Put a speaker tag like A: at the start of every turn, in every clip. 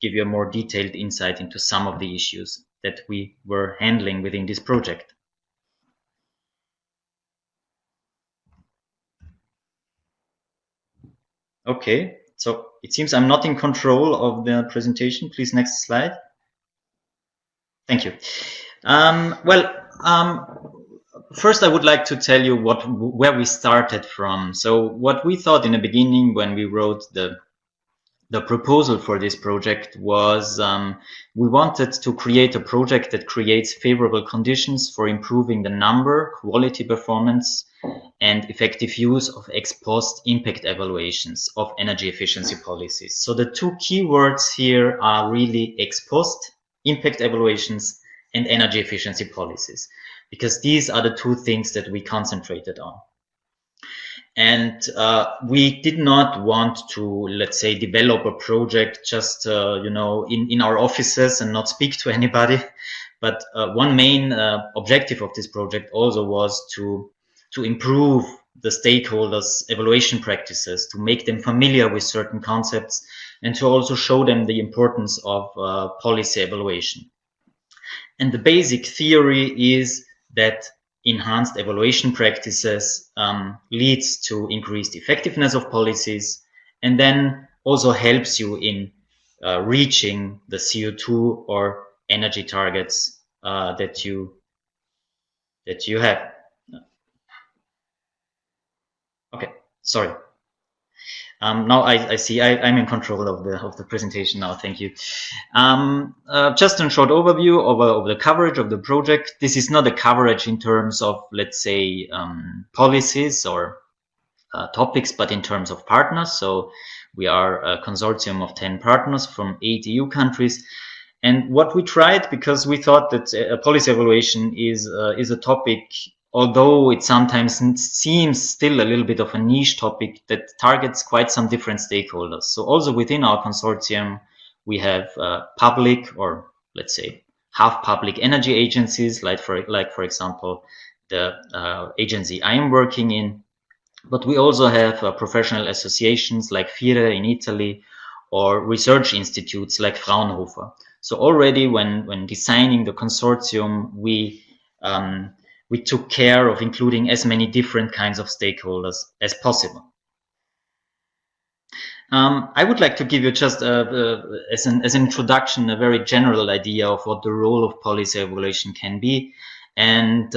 A: give you a more detailed insight into some of the issues that we were handling within this project. Okay, so it seems I'm not in control of the presentation. Please, next slide. Thank you. First, I would like to tell you where we started from. So what we thought in the beginning when we wrote the proposal for this project was we wanted to create a project that creates favorable conditions for improving the number, quality, performance, and effective use of ex post impact evaluations of energy efficiency policies. So the two keywords here are really ex post impact evaluations and energy efficiency policies, because these are the two things that we concentrated on. And we did not want to, let's say, develop a project just, in our offices and not speak to anybody. But one main objective of this project also was to improve the stakeholders' evaluation practices, to make them familiar with certain concepts, and to also show them the importance of policy evaluation. And the basic theory is that enhanced evaluation practices leads to increased effectiveness of policies, and then also helps you in reaching the CO2 or energy targets that you have. Okay, sorry. Now I see I'm in control of the presentation now. Thank you. Just a short overview of the coverage of the project. This is not a coverage in terms of, let's say, policies or topics, but in terms of partners. So we are a consortium of 10 partners from 8 EU countries. And what we tried, because we thought that a policy evaluation is a topic, although it sometimes seems still a little bit of a niche topic, that targets quite some different stakeholders. So also within our consortium, we have public, or let's say half public energy agencies, like for example, the agency I am working in. But we also have professional associations like FIRE in Italy, or research institutes like Fraunhofer. So already when designing the consortium, we took care of including as many different kinds of stakeholders as possible. I would like to give you just as an introduction a very general idea of what the role of policy evaluation can be. And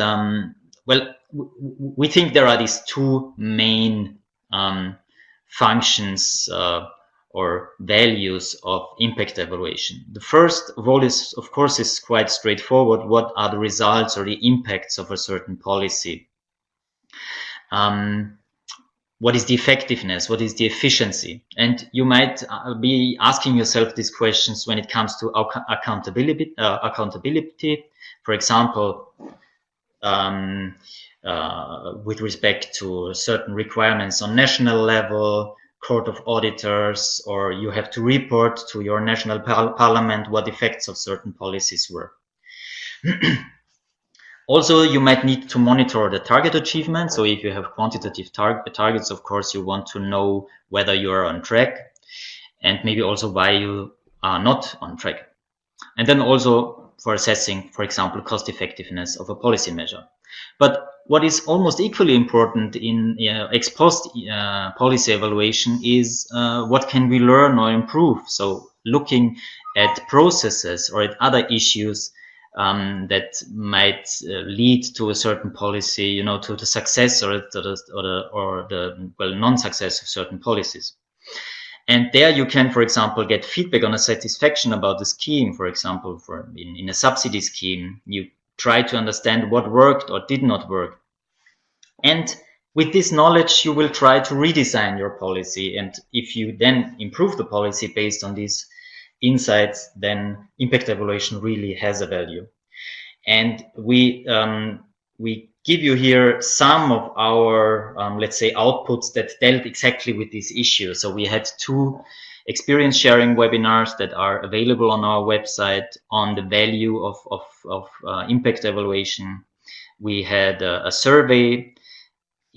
A: well, we think there are these two main functions or values of impact evaluation. The first of all is, of course, is quite straightforward. What are the results or the impacts of a certain policy? What is the effectiveness? What is the efficiency? And you might be asking yourself these questions when it comes to accountability. For example, with respect to certain requirements on national level, Court of Auditors, or you have to report to your national parliament what effects of certain policies were. Also, you might need to monitor the target achievement. So if you have quantitative targets, of course, you want to know whether you are on track, and maybe also why you are not on track. And then also for assessing, for example, cost effectiveness of a policy measure. But what is almost equally important in ex post policy evaluation is what can we learn or improve. So looking at processes or at other issues that might lead to a certain policy, to the success or the non-success of certain policies. And there you can, for example, get feedback on a satisfaction about the scheme. For example, in a subsidy scheme, you try to understand what worked or did not work. And with this knowledge, you will try to redesign your policy. And if you then improve the policy based on these insights, then impact evaluation really has a value. And we give you here some of our, let's say, outputs that dealt exactly with this issue. So we had 2 experience sharing webinars that are available on our website on the value of impact evaluation. We had a survey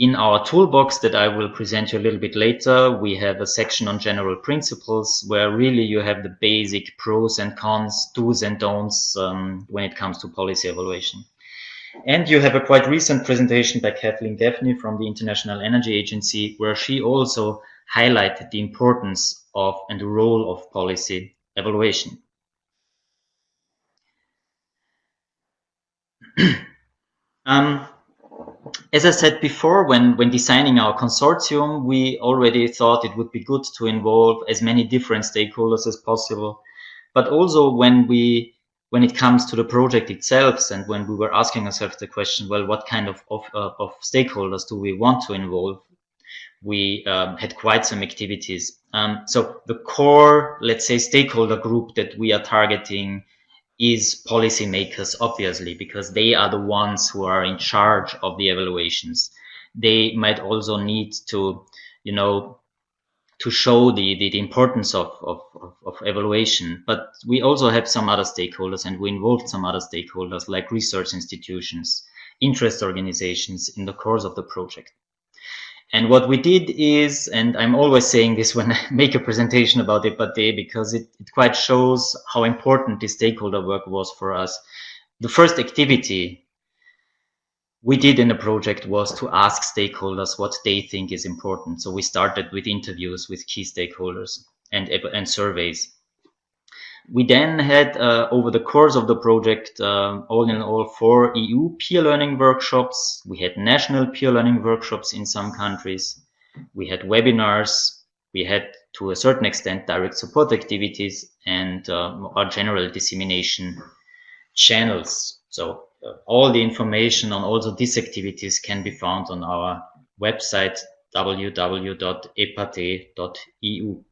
A: In our toolbox that I will present you a little bit later, we have a section on general principles where really you have the basic pros and cons, do's and don'ts when it comes to policy evaluation. And you have a quite recent presentation by Kathleen Gaffney from the International Energy Agency, where she also highlighted the importance of and the role of policy evaluation. As I said before, when designing our consortium, we already thought it would be good to involve as many different stakeholders as possible. But also when it comes to the project itself, and when we were asking ourselves the question, well, what kind of stakeholders do we want to involve? We had quite some activities. So the core, let's say, stakeholder group that we are targeting is policymakers, obviously, because they are the ones who are in charge of the evaluations. They might also need to, to show the importance of evaluation. But we also have some other stakeholders, and we involved some other stakeholders like research institutions, interest organizations in the course of the project. And what we did is, and I'm always saying this when I make a presentation about EPATEE, because it quite shows how important this stakeholder work was for us. The first activity we did in the project was to ask stakeholders what they think is important. So we started with interviews with key stakeholders and surveys. We then had, over the course of the project, all in all, 4 EU peer learning workshops. We had national peer learning workshops in some countries. We had webinars. We had, to a certain extent, direct support activities and our general dissemination channels. So all the information on also these activities can be found on our website, www.epatee.eu.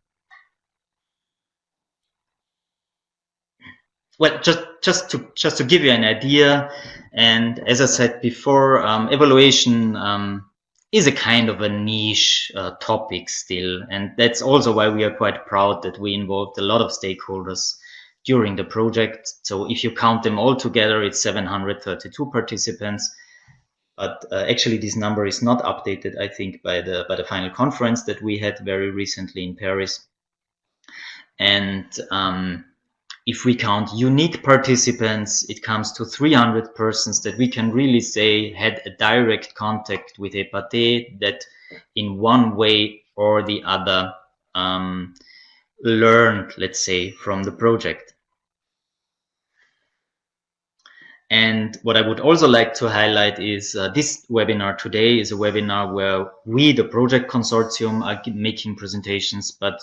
A: Well, just to give you an idea, and as I said before, evaluation is a kind of a niche topic still, and that's also why we are quite proud that we involved a lot of stakeholders during the project. So if you count them all together, it's 732 participants. But actually, this number is not updated, I think, by the final conference that we had very recently in Paris. And if we count unique participants, it comes to 300 persons that we can really say had a direct contact with EPATEE, that in one way or the other learned, let's say, from the project. And what I would also like to highlight is this webinar today is a webinar where we, the project consortium, are making presentations, but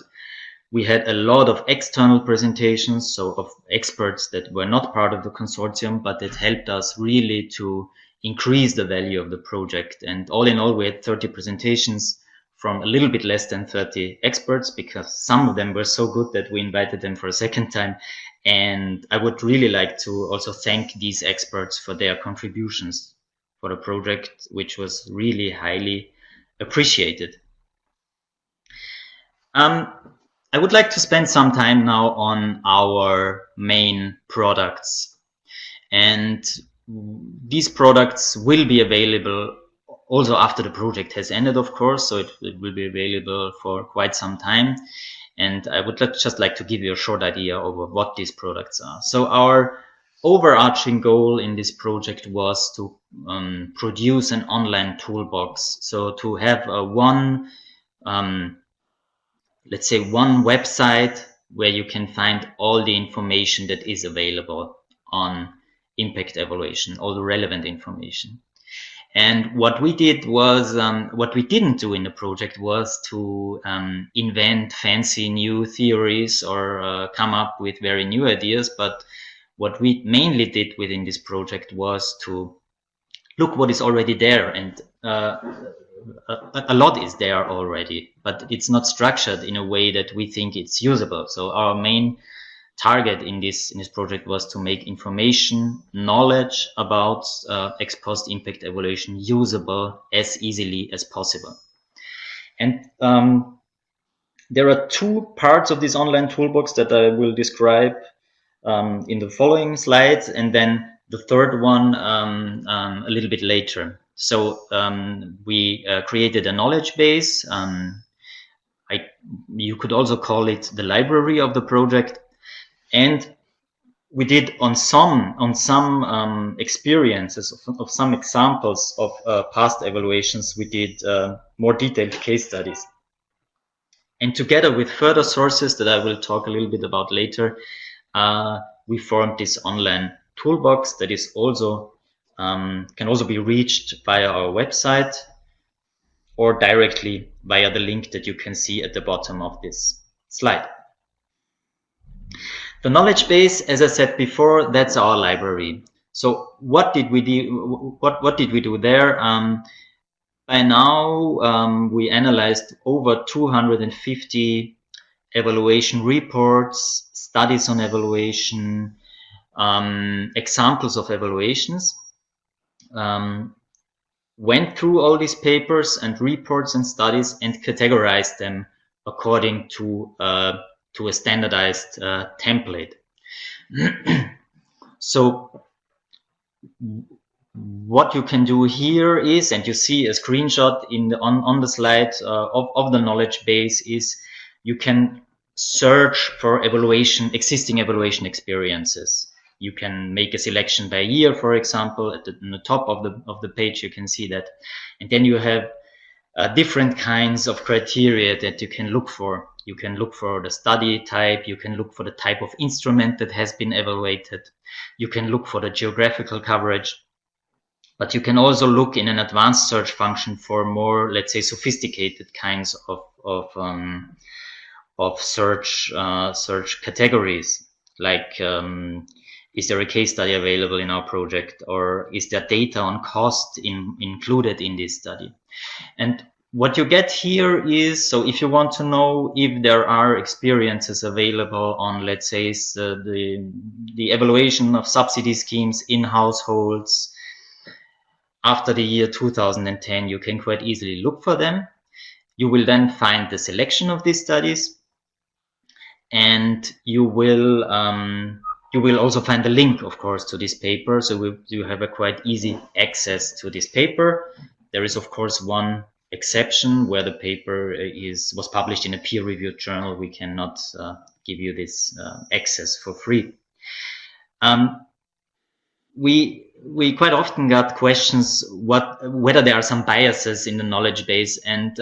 A: we had a lot of external presentations, so of experts that were not part of the consortium, but that helped us really to increase the value of the project. And all in all, we had 30 presentations from a little bit less than 30 experts, because some of them were so good that we invited them for a second time. And I would really like to also thank these experts for their contributions for the project, which was really highly appreciated. I would like to spend some time now on our main products. And these products will be available also after the project has ended, of course, so it will be available for quite some time. And I would just like to give you a short idea over what these products are. So our overarching goal in this project was to produce an online toolbox. So to have one let's say one website where you can find all the information that is available on impact evaluation, all the relevant information. And what we did was, what we didn't do in the project was to invent fancy new theories or come up with very new ideas. But what we mainly did within this project was to look what is already there, and a lot is there already, but it's not structured in a way that we think it's usable. So our main target in this project was to make information, knowledge about ex post impact evaluation usable as easily as possible. And there are 2 parts of this online toolbox that I will describe in the following slides, and then the third one a little bit later. So we created a knowledge base. You could also call it the library of the project, and we did on some experiences of some examples of past evaluations. We did more detailed case studies, and together with further sources that I will talk a little bit about later, we formed this online toolbox that is also can also be reached via our website or directly via the link that you can see at the bottom of this slide. The knowledge base, as I said before, that's our library. So what did we do? What did we do there? By now, we analyzed over 250 evaluation reports, studies on evaluation, examples of evaluations. Went through all these papers and reports and studies and categorized them according to a standardized template. So what you can do here is, and you see a screenshot on the slide of the knowledge base, is you can search for existing evaluation experiences. You can make a selection by year, for example. On the top of the page, you can see that, and then you have different kinds of criteria that you can look for. You can look for the study type. You can look for the type of instrument that has been evaluated. You can look for the geographical coverage. But you can also look in an advanced search function for more, let's say, sophisticated kinds of search categories, like is there a case study available in our project, or is there data on cost included in this study? And what you get here is, so if you want to know if there are experiences available on, let's say, the evaluation of subsidy schemes in households after the year 2010, you can quite easily look for them. You will then find the selection of these studies, and you will also find the link, of course, to this paper. So you have a quite easy access to this paper. There is, of course, one exception where the paper was published in a peer-reviewed journal. We cannot give you this access for free. We quite often got questions whether there are some biases in the knowledge base, and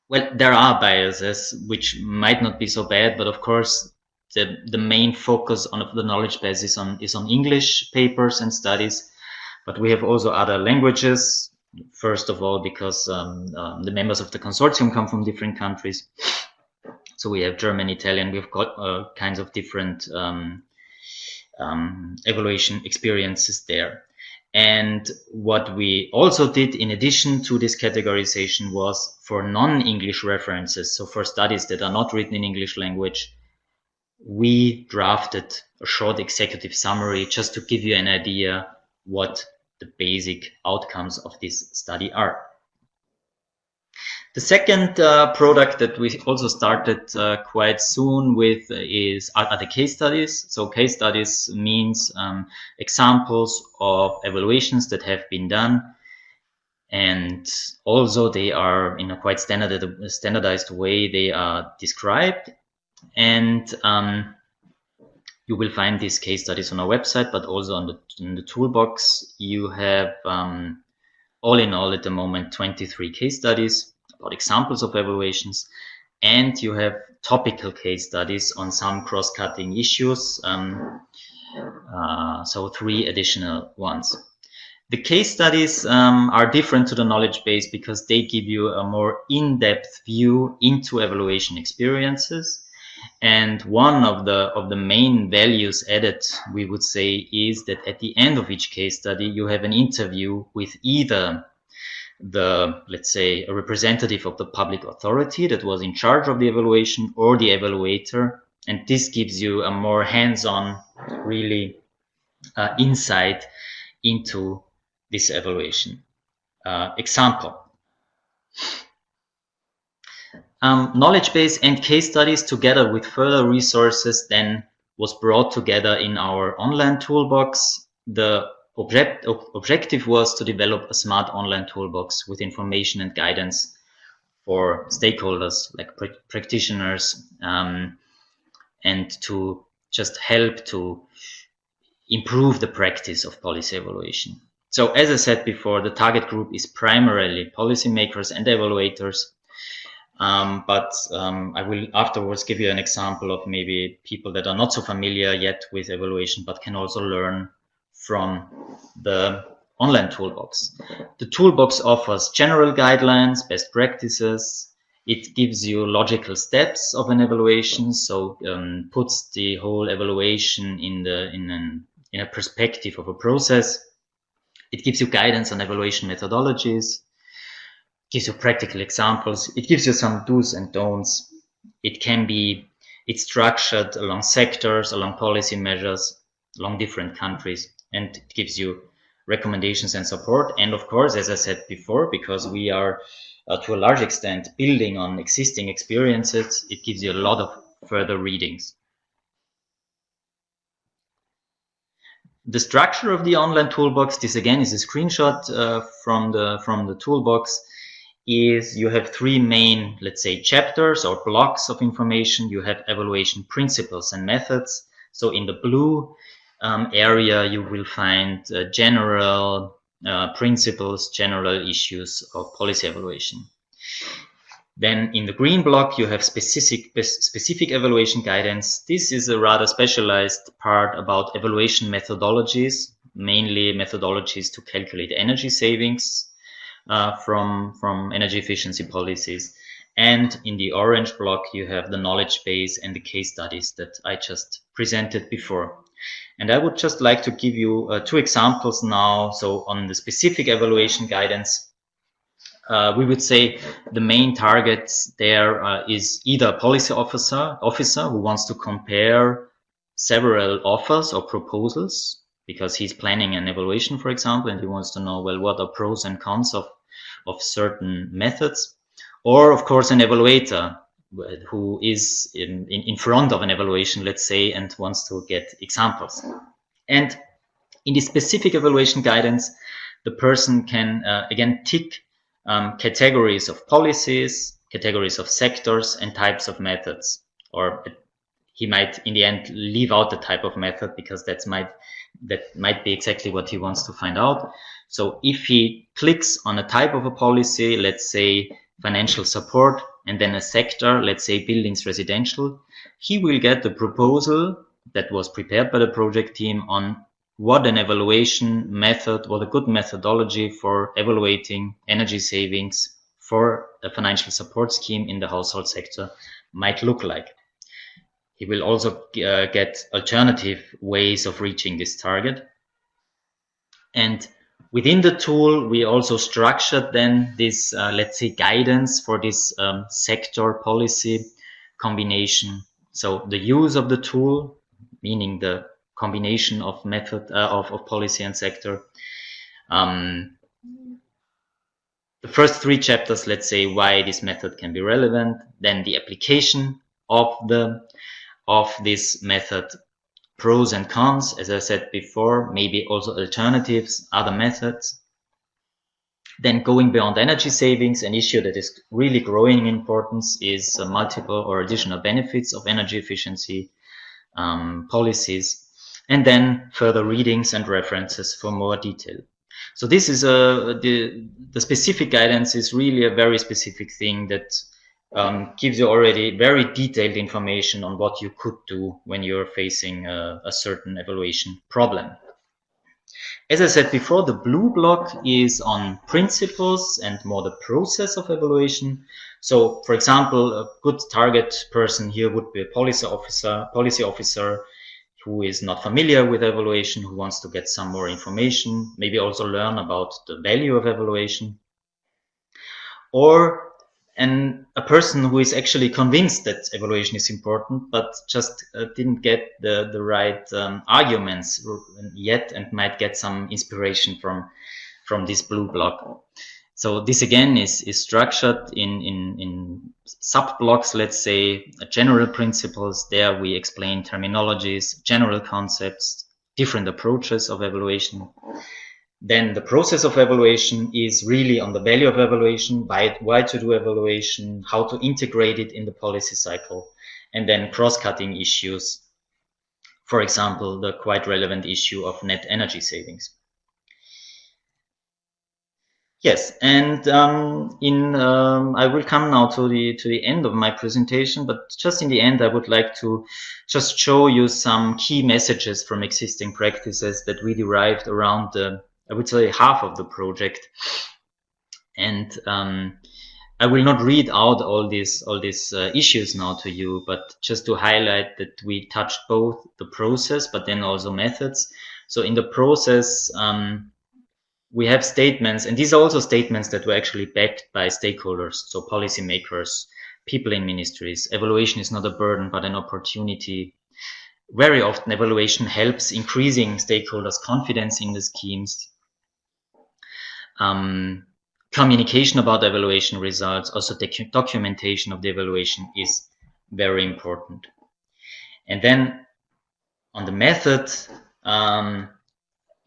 A: well, there are biases which might not be so bad, but of course the main focus of the knowledge base is on English papers and studies, but we have also other languages. First of all, because the members of the consortium come from different countries, so we have German, Italian. We've got kinds of different evaluation experiences there. And what we also did in addition to this categorization was for non-English references, so for studies that are not written in English language, we drafted a short executive summary just to give you an idea what the basic outcomes of this study are. The second product that we also started quite soon with are the case studies. So case studies means examples of evaluations that have been done, and also they are in a quite standardized way. They are described, and you will find these case studies on our website, but also in the toolbox. You have all in all at the moment 23 case studies about examples of evaluations, and you have topical case studies on some cross-cutting issues, so 3 additional ones. The case studies are different to the knowledge base because they give you a more in-depth view into evaluation experiences, and one of the main values added, we would say, is that at the end of each case study you have an interview with either let's say, a representative of the public authority that was in charge of the evaluation or the evaluator, and this gives you a more hands-on, really insight into this evaluation. Example. Knowledge base and case studies together with further resources then was brought together in our online toolbox. The objective was to develop a smart online toolbox with information and guidance for stakeholders like practitioners, and to just help to improve the practice of policy evaluation. So as I said before, the target group is primarily policymakers and evaluators. But I will afterwards give you an example of maybe people that are not so familiar yet with evaluation, but can also learn from the online toolbox. The toolbox offers general guidelines, best practices. It gives you logical steps of an evaluation, so puts the whole evaluation in a perspective of a process. It gives you guidance on evaluation methodologies, gives you practical examples. It gives you some do's and don'ts. It's structured along sectors, along policy measures, along different countries, and it gives you recommendations and support. And of course, as I said before, because we are to a large extent building on existing experiences, it gives you a lot of further readings. The structure of the online toolbox, this again is a screenshot from the toolbox, is you have three main, let's say, chapters or blocks of information. You have evaluation principles and methods. So in the blue area, you will find general principles, general issues of policy evaluation. Then in the green block, you have specific evaluation guidance. This is a rather specialized part about evaluation methodologies, mainly methodologies to calculate energy savings from energy efficiency policies. And in the orange block, you have the knowledge base and the case studies that I just presented before. And I would just like to give you two examples now. So on the specific evaluation guidance, we would say the main targets there is either a policy officer who wants to compare several offers or proposals because he's planning an evaluation, for example, and he wants to know, well, what are pros and cons of certain methods, or of course an evaluator who is in front of an evaluation, let's say, and wants to get examples. And in the specific evaluation guidance, the person can again tick categories of policies, categories of sectors, and types of methods. Or he might, in the end, leave out the type of method because that might be exactly what he wants to find out. So if he clicks on a type of a policy, let's say financial support, and then a sector, let's say buildings residential, he will get the proposal that was prepared by the project team on what an evaluation method, what a good methodology for evaluating energy savings for a financial support scheme in the household sector might look like. He will also get alternative ways of reaching this target. And within the tool, we also structured then this, let's say, guidance for this sector policy combination. So the use of the tool, meaning the combination of method of policy and sector. The first three chapters, let's say, why this method can be relevant. Then the application of this method, pros and cons, as I said before, maybe also alternatives, other methods. Then going beyond energy savings, an issue that is really growing in importance is multiple or additional benefits of energy efficiency policies. And then further readings and references for more detail. So this is the specific guidance is really a very specific thing that gives you already very detailed information on what you could do when you're facing a certain evaluation problem. As I said before, the blue block is on principles and more the process of evaluation. So, for example, a good target person here would be a policy officer who is not familiar with evaluation, who wants to get some more information, maybe also learn about the value of evaluation. Or a person who is actually convinced that evaluation is important, but just didn't get the right arguments yet and might get some inspiration from this blue block. So this again is structured in sub-blocks, let's say, general principles. There we explain terminologies, general concepts, different approaches of evaluation. Then the process of evaluation is really on the value of evaluation, why to do evaluation, how to integrate it in the policy cycle, and then cross-cutting issues. For example, the quite relevant issue of net energy savings. Yes, and I will come now to the end of my presentation, but just in the end, I would like to just show you some key messages from existing practices that we derived around the, I would say, half of the project. And I will not read out all these issues now to you, but just to highlight that we touched both the process, but then also methods. So in the process, we have statements, and these are also statements that were actually backed by stakeholders, so policymakers, people in ministries. Evaluation is not a burden, but an opportunity. Very often, evaluation helps increasing stakeholders' confidence in the schemes. Communication about evaluation results, also documentation of the evaluation is very important. And then on the method,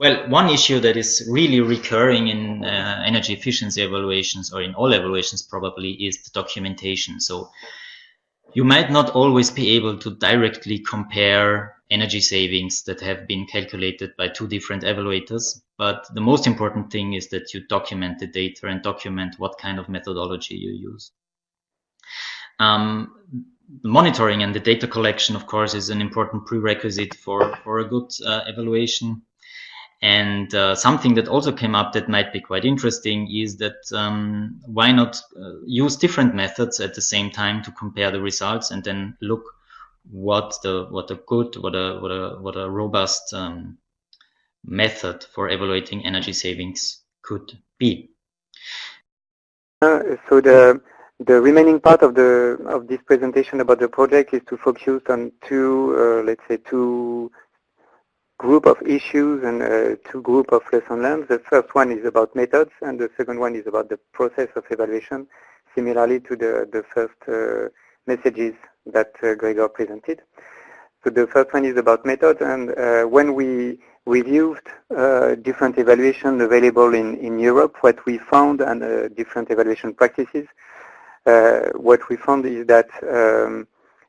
A: well, one issue that is really recurring in energy efficiency evaluations, or in all evaluations probably, is the documentation. So you might not always be able to directly compare energy savings that have been calculated by two different evaluators, but the most important thing is that you document the data and document what kind of methodology you use. Monitoring and the data collection, of course, is an important prerequisite for a good evaluation. And something that also came up that might be quite interesting is that why not use different methods at the same time to compare the results and then look what a robust method for evaluating energy savings could be.
B: So the remaining part of this presentation about the project is to focus on two group of issues and two group of lesson learned. The first one is about methods, and the second one is about the process of evaluation, similarly to the first messages that Gregor presented. So the first one is about methods, and when we reviewed different evaluations available in Europe, what we found, and different evaluation practices, what we found is that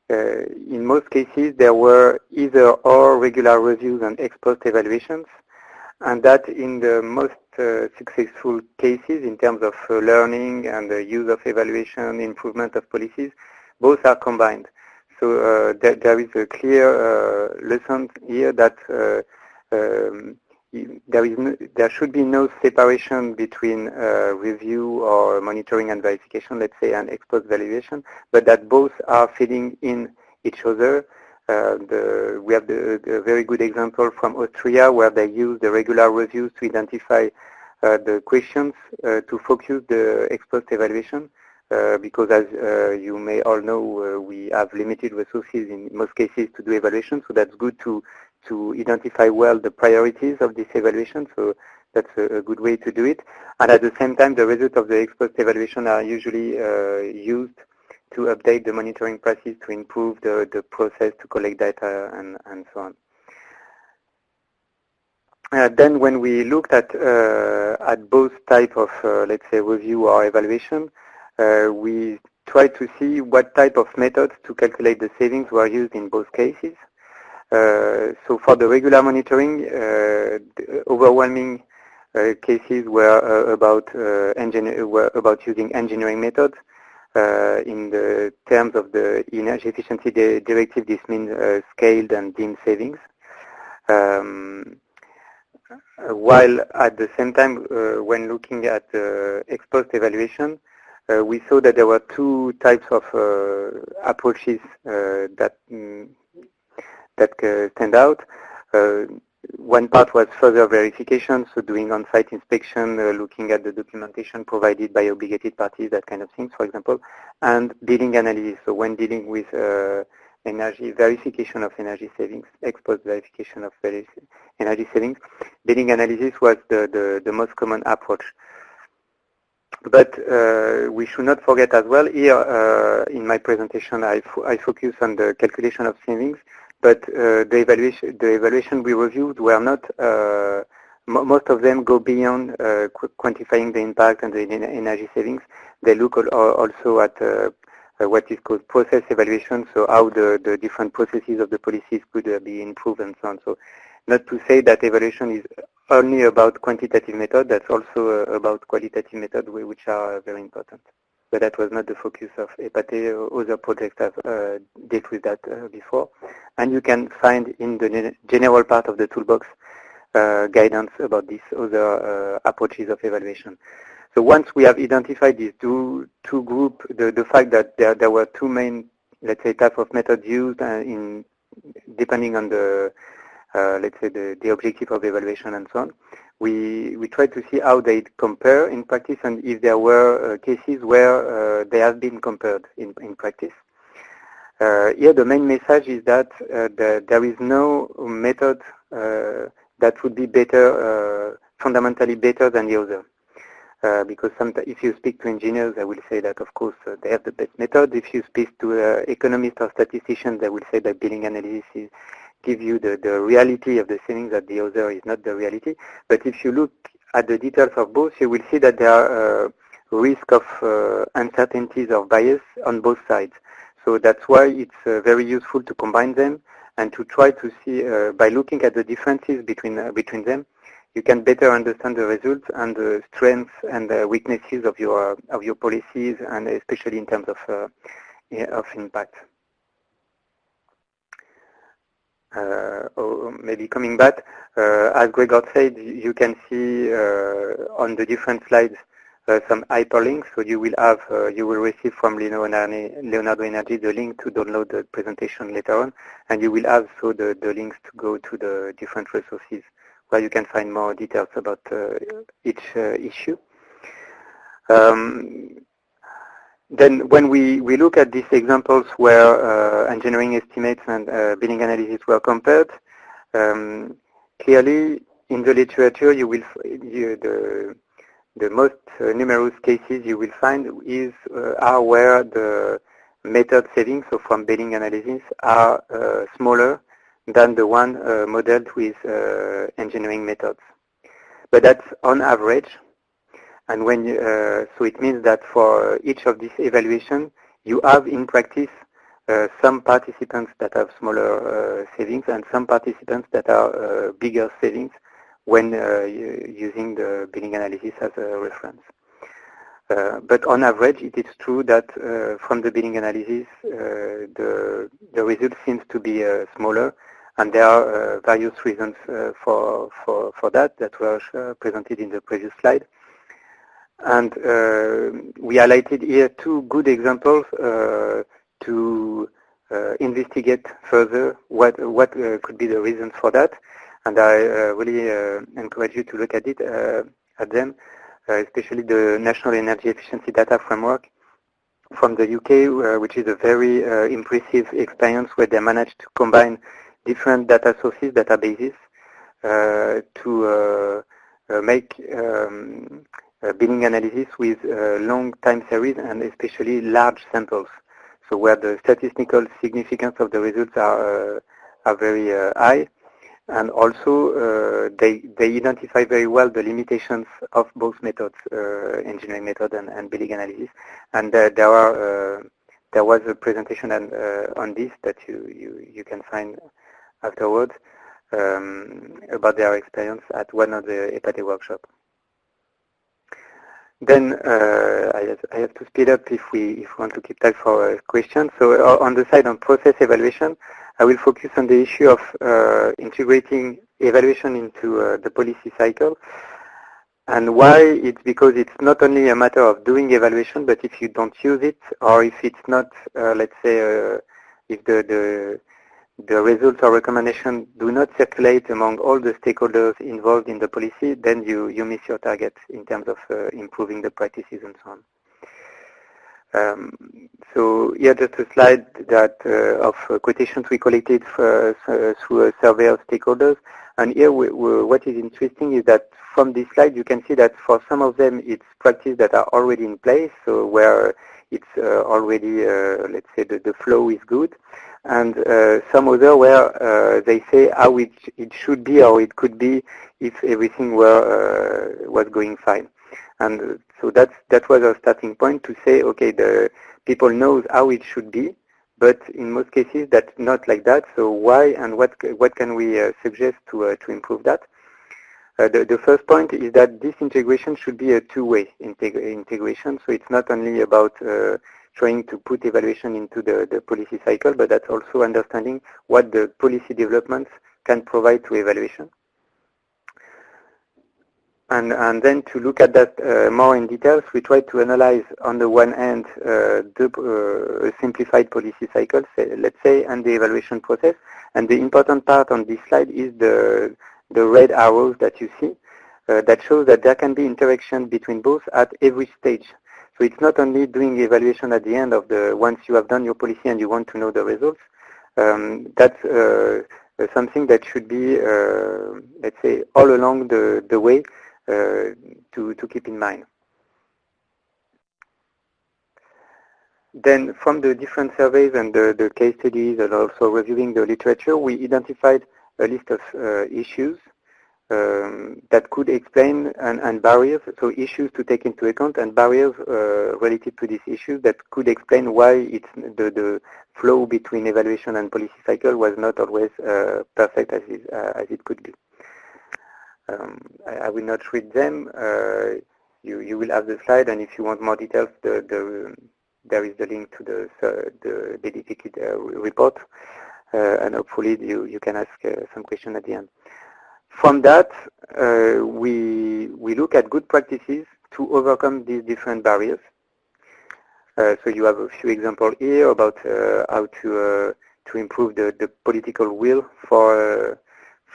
B: in most cases, there were either or regular reviews and ex-post evaluations, and that in the most successful cases in terms of learning and the use of evaluation, improvement of policies, both are combined. So there is a clear lesson here that there should be no separation between review or monitoring and verification, let's say, and ex-post evaluation, but that both are feeding in each other. We have the very good example from Austria, where they use the regular reviews to identify the questions to focus the ex-post evaluation, because as you may all know, we have limited resources in most cases to do evaluation, so that's good to identify well the priorities of this evaluation, so that's a good way to do it. And at the same time, the results of the ex-post evaluation are usually used to update the monitoring practice to improve the process to collect data and so on. Then when we looked at both type of, let's say, review or evaluation, we tried to see what type of methods to calculate the savings were used in both cases. So for the regular monitoring, the overwhelming cases were about using engineering methods. In the terms of the energy efficiency directive, this means scaled and deemed savings. While at the same time, when looking at ex-post evaluation, we saw that there were two types of approaches that stand out. One part was further verification, so doing on-site inspection, looking at the documentation provided by obligated parties, that kind of things, for example, and billing analysis. So when dealing with energy verification of energy savings, ex-post verification of energy savings, billing analysis was the most common approach. But we should not forget as well, here in my presentation I focus on the calculation of savings, but the evaluation we reviewed were not. Most of them go beyond quantifying the impact and the energy savings. They look also at what is called process evaluation, so how the different processes of the policies could be improved and so on. So not to say that evaluation is only about quantitative method, that's also about qualitative method, which are very important. But that was not the focus of EPATEE. Other projects have dealt with that before. And you can find in the general part of the toolbox guidance about these other approaches of evaluation. So once we have identified these two groups, the fact that there were two main, let's say, type of methods used depending on the, let's say, the objective of evaluation and so on, we tried to see how they compare in practice and if there were cases where they have been compared in practice. Here the main message is that there is no method that would be better, fundamentally better than the other. Because if you speak to engineers, they will say that, of course, they have the best method. If you speak to economists or statisticians, they will say that billing analysis gives you the reality of the savings, that the other is not the reality. But if you look at the details of both, you will see that there are risk of uncertainties or bias on both sides. So that's why it's very useful to combine them and to try to see, by looking at the differences between them, you can better understand the results and the strengths and the weaknesses of your policies, and especially in terms of impact. Or maybe coming back, as Gregor said, you can see on the different slides some hyperlinks. So you will have, you will receive from Leonardo Energy the link to download the presentation later on, and you will have so the links to go to the different resources where you can find more details about each issue. Then when we look at these examples where engineering estimates and billing analysis were compared, clearly in the literature you will the most numerous cases you will find are where the method savings, so from billing analysis, are smaller than the one modeled with engineering methods. But that's on average, and when so it means that for each of these evaluations, you have in practice some participants that have smaller savings and some participants that are bigger savings when using the billing analysis as a reference. But on average, it is true that from the billing analysis, the result seems to be smaller. And there are various reasons for that were presented in the previous slide. And we highlighted here two good examples to investigate further what could be the reasons for that. And I really encourage you to look at them, especially the National Energy Efficiency Data Framework from the UK, which is a very impressive experience where they managed to combine different data sources, databases, to make billing analysis with long time series and especially large samples. So where the statistical significance of the results are very high, and also they identify very well the limitations of both methods, engineering method and billing analysis. And there was a presentation on this that you can find afterwards about their experience at one of the EPATEE workshops. Then I have to speed up if we want to keep time for questions. So on the side on process evaluation, I will focus on the issue of integrating evaluation into the policy cycle. And why? It's because it's not only a matter of doing evaluation, but if you don't use it, or if it's not, let's say, if the results or recommendations do not circulate among all the stakeholders involved in the policy, then you miss your target in terms of improving the practices and so on. So here just a slide that of quotations we collected through a survey of stakeholders. And here what is interesting is that from this slide you can see that for some of them it's practices that are already in place, so where it's already, let's say, the flow is good. and some other where they say how it should be or it could be if everything was going fine. And so that was our starting point to say, okay, the people knows how it should be, but in most cases that's not like that. So why and what can we suggest to improve that? The first point is that this integration should be a two-way integration. So it's not only about trying to put evaluation into the policy cycle, but that's also understanding what the policy developments can provide to evaluation. And then to look at that more in details, we try to analyze on the one hand the simplified policy cycle, let's say, and the evaluation process. And the important part on this slide is the red arrows that you see that shows that there can be interaction between both at every stage. So it's not only doing evaluation at the end of once you have done your policy and you want to know the results. That's something that should be, let's say, all along the way to keep in mind. Then from the different surveys and the case studies and also reviewing the literature, we identified a list of issues that could explain and barriers, so issues to take into account and barriers related to these issues that could explain why the flow between evaluation and policy cycle was not always perfect as it could be. I will not read them. You will have the slide, and if you want more details, there is the link to the dedicated report, and hopefully you can ask some question at the end. From that, we look at good practices to overcome these different barriers. So you have a few examples here about how to improve the political will for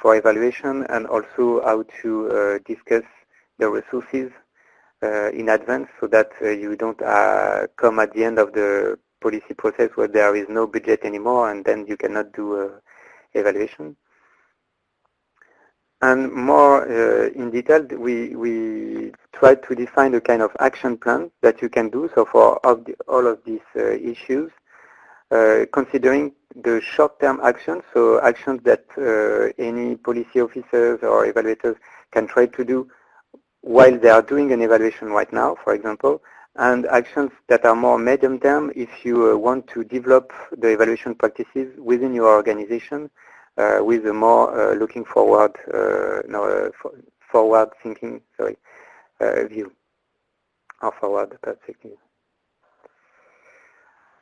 B: evaluation, and also how to discuss the resources in advance so that you don't come at the end of the policy process where there is no budget anymore and then you cannot do evaluation. And more in detail, we try to define a kind of action plan that you can do. So for all of these issues, considering the short-term actions, so actions that any policy officers or evaluators can try to do while they are doing an evaluation right now, for example, and actions that are more medium-term if you want to develop the evaluation practices within your organization with a more looking forward, forward-thinking, view, or forward perspective.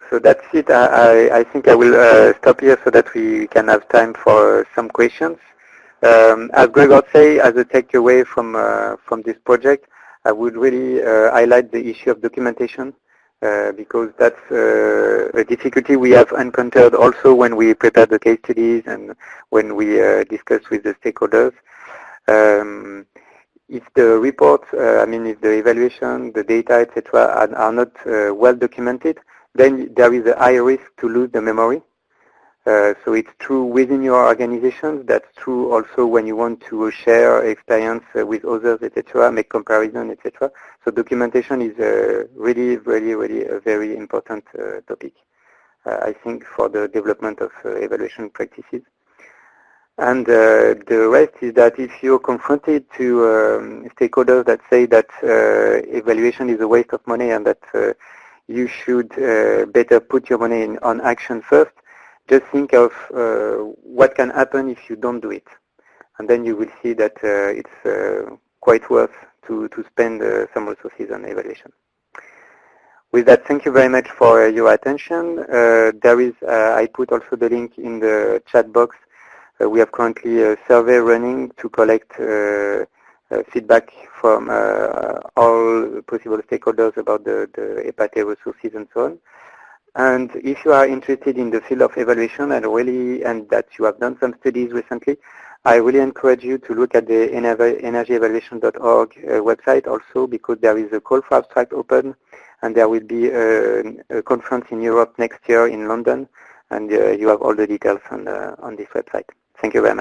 B: So that's it. I think I will stop here so that we can have time for some questions. As Gregor said, as a takeaway from this project, I would really highlight the issue of documentation because that's a difficulty we have encountered also when we prepare the case studies and when we discuss with the stakeholders. If the reports, if the evaluation, the data, etc., are not well documented, then there is a high risk to lose the memory. So it's true within your organizations. That's true also when you want to share experience with others, etc., make comparison, etc. So documentation is really a very important topic, I think, for the development of evaluation practices. And the rest is that if you're confronted to stakeholders that say that evaluation is a waste of money and that you should better put your money on action first, just think of what can happen if you don't do it. And then you will see that it's quite worth to spend some resources on evaluation. With that, thank you very much for your attention. I put also the link in the chat box. We have currently a survey running to collect feedback from all possible stakeholders about the EPATEE resources and so on. And if you are interested in the field of evaluation and that you have done some studies recently, I really encourage you to look at the energyevaluation.org website also, because there is a call for abstract open, and there will be a conference in Europe next year in London, and you have all the details on this website. Thank you very much.